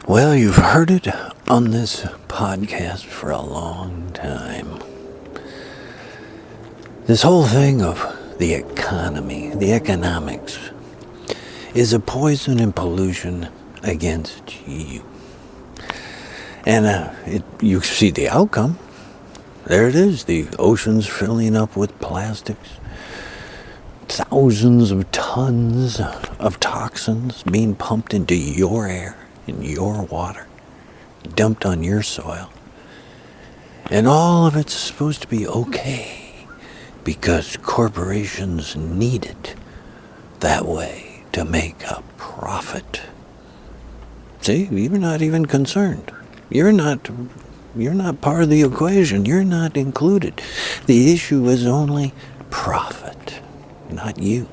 Well, you've heard it on this podcast for a long time. This whole thing of the economy, the economics, is a poison and pollution against you. And you see the outcome. There it is, the oceans filling up with plastics. Thousands of tons of toxins being pumped into your air, in your water, dumped on your soil. And all of it's supposed to be okay because corporations need it that way to make a profit. See, you're not even concerned. You're not part of the equation. You're not included. The issue is only profit, not you.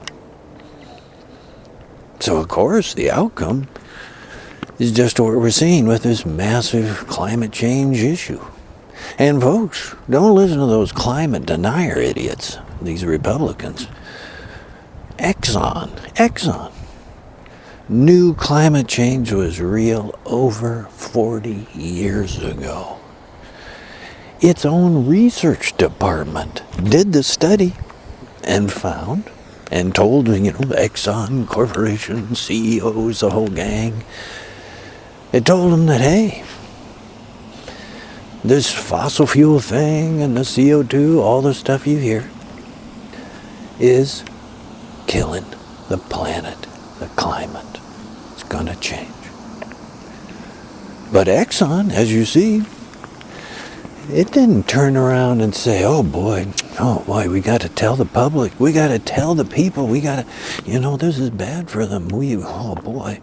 So, of course, the outcome is just what we're seeing with this massive climate change issue. And folks, don't listen to those climate denier idiots, these Republicans. Exxon knew climate change was real over 40 years ago. Its own research department did the study and found and told, Exxon Corporation CEOs, the whole gang, it told them that, hey, this fossil fuel thing and the CO2, all the stuff you hear, is killing the planet, the climate. It's going to change. But Exxon, as you see, it didn't turn around and say, oh boy, we got to tell the public, we got to tell the people, we got to, this is bad for them. Oh boy.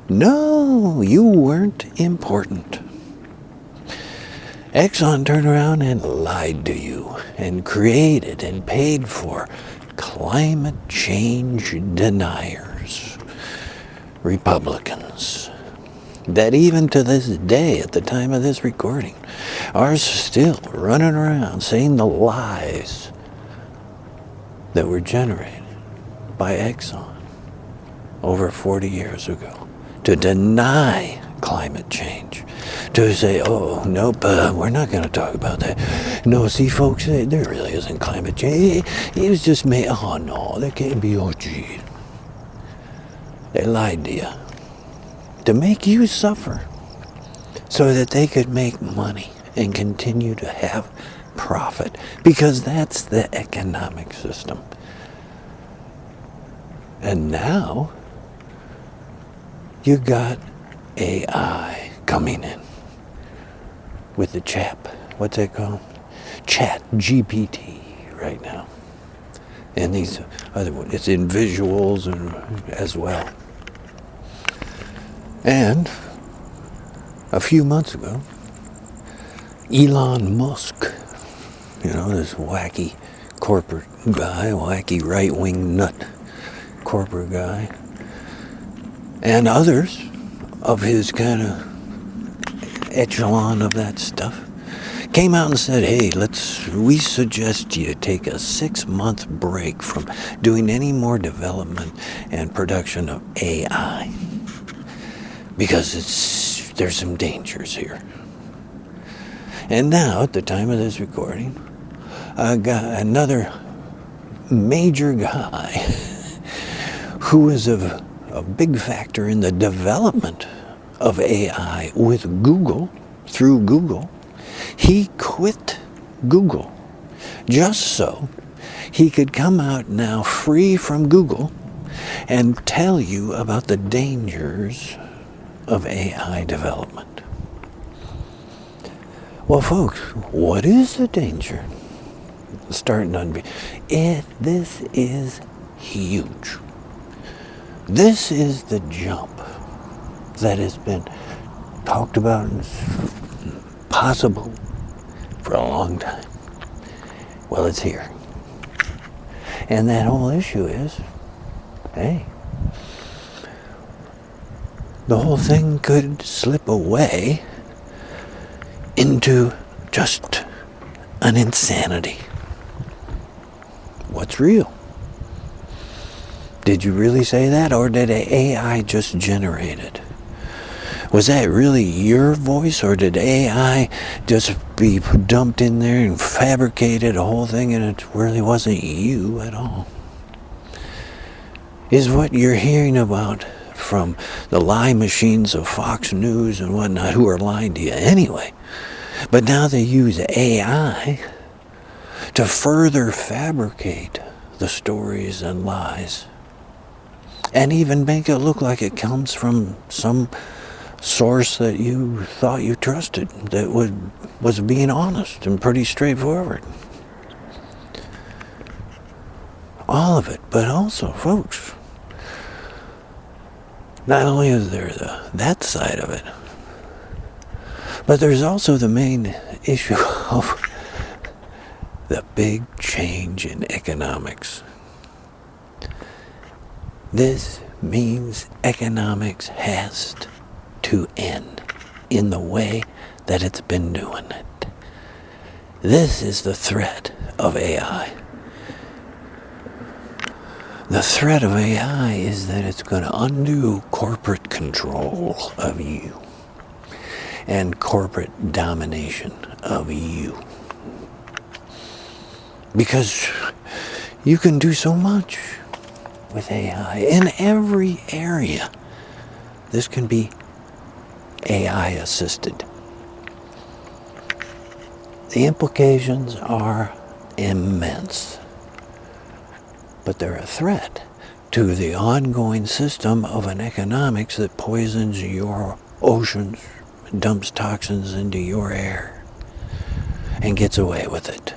No, you weren't important. Exxon turned around and lied to you and created and paid for climate change deniers, Republicans, that even to this day, at the time of this recording, are still running around saying the lies that were generated by Exxon over 40 years ago to deny climate change, to say, oh, nope, we're not going to talk about that. No, see, folks, there really isn't climate change. It was just made, oh, no, there can't be, oh, gee. They lied to you to make you suffer so that they could make money and continue to have profit, because that's the economic system. And now you got AI coming in with the what's it called? Chat GPT right now. And these other ones, it's in visuals as well. And a few months ago, Elon Musk, this wacky corporate guy, wacky right-wing nut corporate guy, and others of his kind of echelon of that stuff, came out and said, hey, we suggest you take a 6-month break from doing any more development and production of AI, because there's some dangers here. And now, at the time of this recording, another major guy who is a big factor in the development of AI with Google, through Google, he quit Google just so he could come out now free from Google and tell you about the dangers of AI development. Well, folks, what is the danger? This is huge. This is the jump that has been talked about and possible for a long time. Well, it's here. And that whole issue is, hey, the whole thing could slip away into just an insanity. What's real? Did you really say that, or did AI just generate it? Was that really your voice, or did AI just be dumped in there and fabricated a whole thing and it really wasn't you at all? Is what you're hearing about from the lie machines of Fox News and whatnot, who are lying to you anyway, but now they use AI to further fabricate the stories and lies, and even make it look like it comes from some source that you thought you trusted, that was being honest and pretty straightforward. All of it. But also, folks, not only is there that side of it, but there's also the main issue of the big change in economics. This means economics has to end in the way that it's been doing it. This is the threat of AI. The threat of AI is that it's going to undo corporate control of you and corporate domination of you. Because you can do so much with AI in every area. This can be AI assisted. The implications are immense, but they're a threat to the ongoing system of an economics that poisons your oceans, dumps toxins into your air, and gets away with it.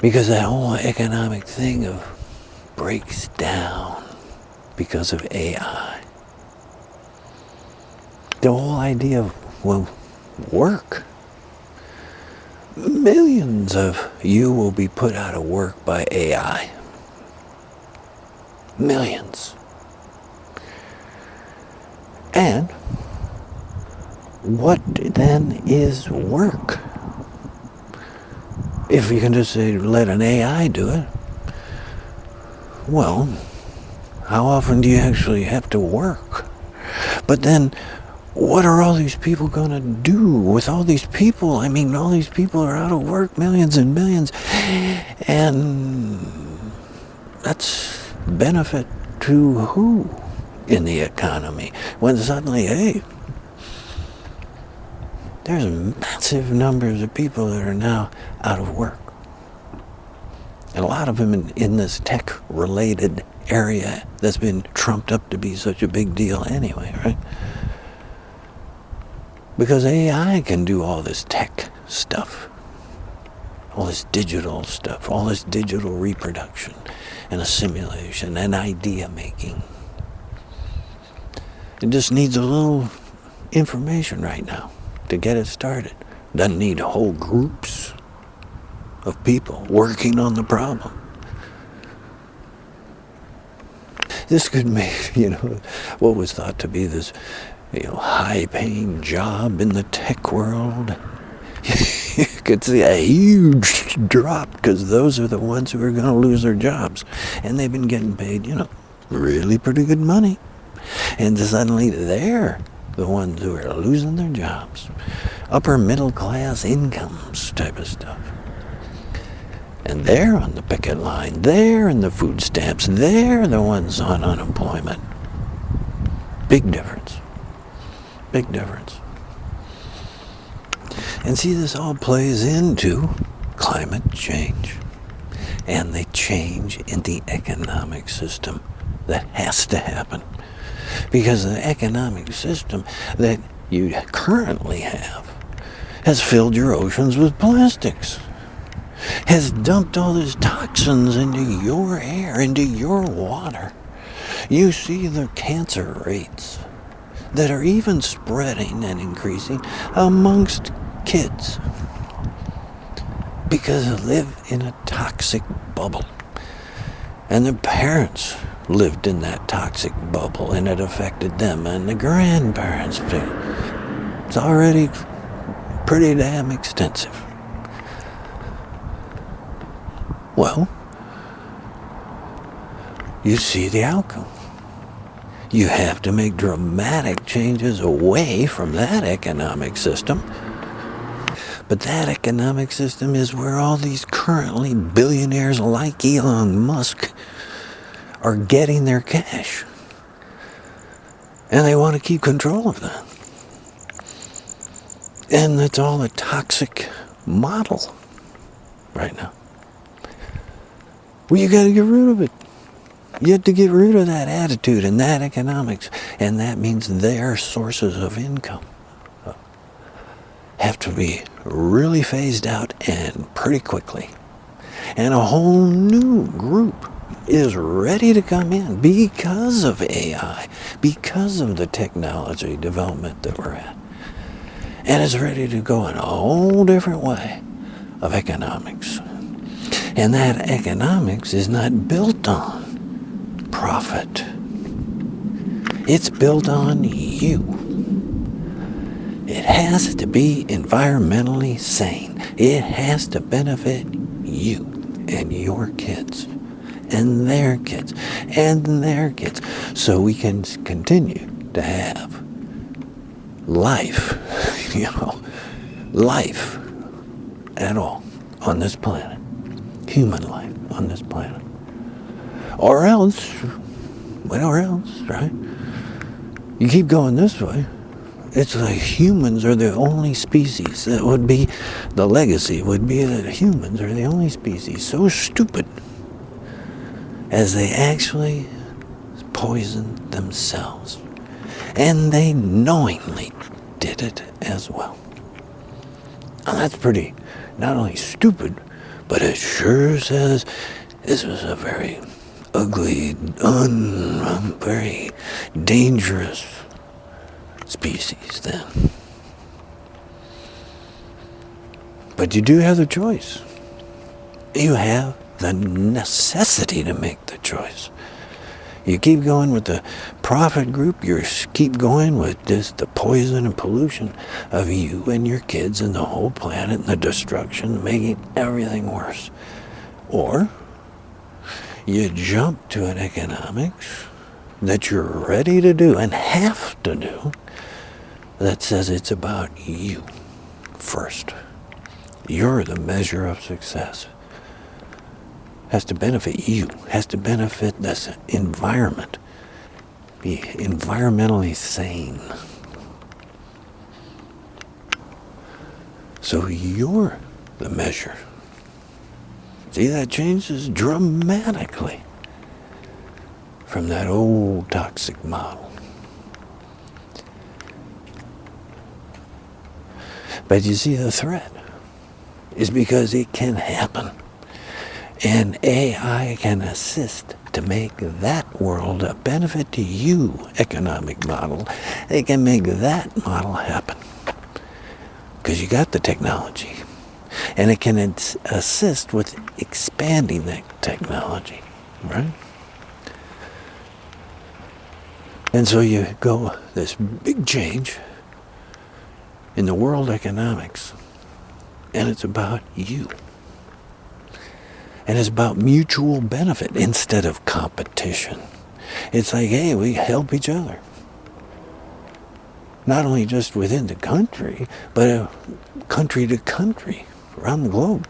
Because that whole economic thing breaks down because of AI. The whole idea of, work. Millions of you will be put out of work by AI. Millions. And what then is work? If you can just say, let an AI do it, well, how often do you actually have to work? But then, what are all these people going to do with all these people? I mean, all these people are out of work, millions and millions, and that's benefit to who in the economy? When suddenly, hey, there's massive numbers of people that are now out of work. And a lot of them in this tech-related area that's been trumped up to be such a big deal anyway, right? Because AI can do all this tech stuff, all this digital stuff, all this digital reproduction and assimilation and idea making. It just needs a little information right now to get it started. Doesn't need whole groups of people working on the problem. This could make, what was thought to be this, high-paying job in the tech world. You could see a huge drop because those are the ones who are going to lose their jobs. And they've been getting paid, really pretty good money. And suddenly they're the ones who are losing their jobs. Upper middle class incomes type of stuff. And they're on the picket line. They're in the food stamps. They're the ones on unemployment. Big difference. Big difference. And see, this all plays into climate change and the change in the economic system that has to happen. Because the economic system that you currently have has filled your oceans with plastics, has dumped all these toxins into your air, into your water. You see the cancer rates that are even spreading and increasing amongst kids because they live in a toxic bubble. And their parents lived in that toxic bubble and it affected them, and the grandparents too. It's already pretty damn extensive. Well, you see the outcome. You have to make dramatic changes away from that economic system. But that economic system is where all these currently billionaires like Elon Musk are getting their cash. And they want to keep control of that. And it's all a toxic model right now. Well, you got to get rid of it. You have to get rid of that attitude and that economics. And that means their sources of income have to be really phased out and pretty quickly. And a whole new group is ready to come in because of AI, because of the technology development that we're at. And it's ready to go in a whole different way of economics. And that economics is not built on profit. It's built on you. It has to be environmentally sane. It has to benefit you and your kids and their kids and their kids, so we can continue to have life, life at all on this planet, human life on this planet. Or else, right? You keep going this way, it's like humans are the only species. That would be, the legacy would be that humans are the only species so stupid as they actually poison themselves. And they knowingly did it as well. And that's pretty, not only stupid, but it sure says this was a very ugly, very dangerous species then. But you do have the choice. You have the necessity to make the choice. You keep going with the profit group, you keep going with just the poison and pollution of you and your kids and the whole planet and the destruction, making everything worse. Or you jump to an economics that you're ready to do and have to do, that says it's about you first. You're the measure of success. Has to benefit you, has to benefit this environment. Be environmentally sane. So you're the measure. See, that changes dramatically from that old toxic model. But you see, the threat is because it can happen. And AI can assist to make that world a benefit to you economic model. They can make that model happen. Because you got the technology. And it can assist with expanding that technology, right? And so you go this big change in the world economics, and it's about you. And it's about mutual benefit instead of competition. It's like, hey, we help each other. Not only just within the country, but country to country, around the globe.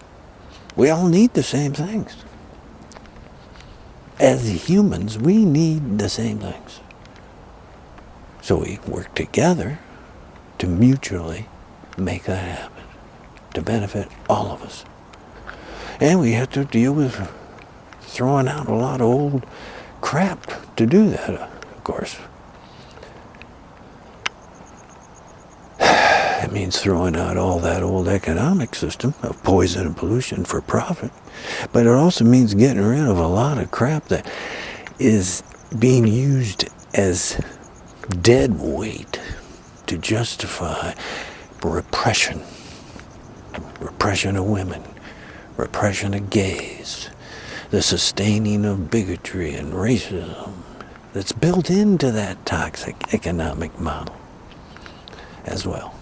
We all need the same things. As humans, we need the same things. So we work together to mutually make that happen, to benefit all of us. And we have to deal with throwing out a lot of old crap to do that, of course. It means throwing out all that old economic system of poison and pollution for profit. But it also means getting rid of a lot of crap that is being used as dead weight to justify repression. Repression of women. Repression of gays, the sustaining of bigotry and racism that's built into that toxic economic model as well.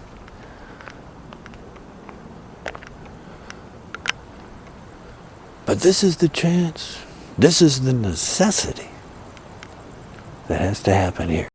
But this is the chance, this is the necessity that has to happen here.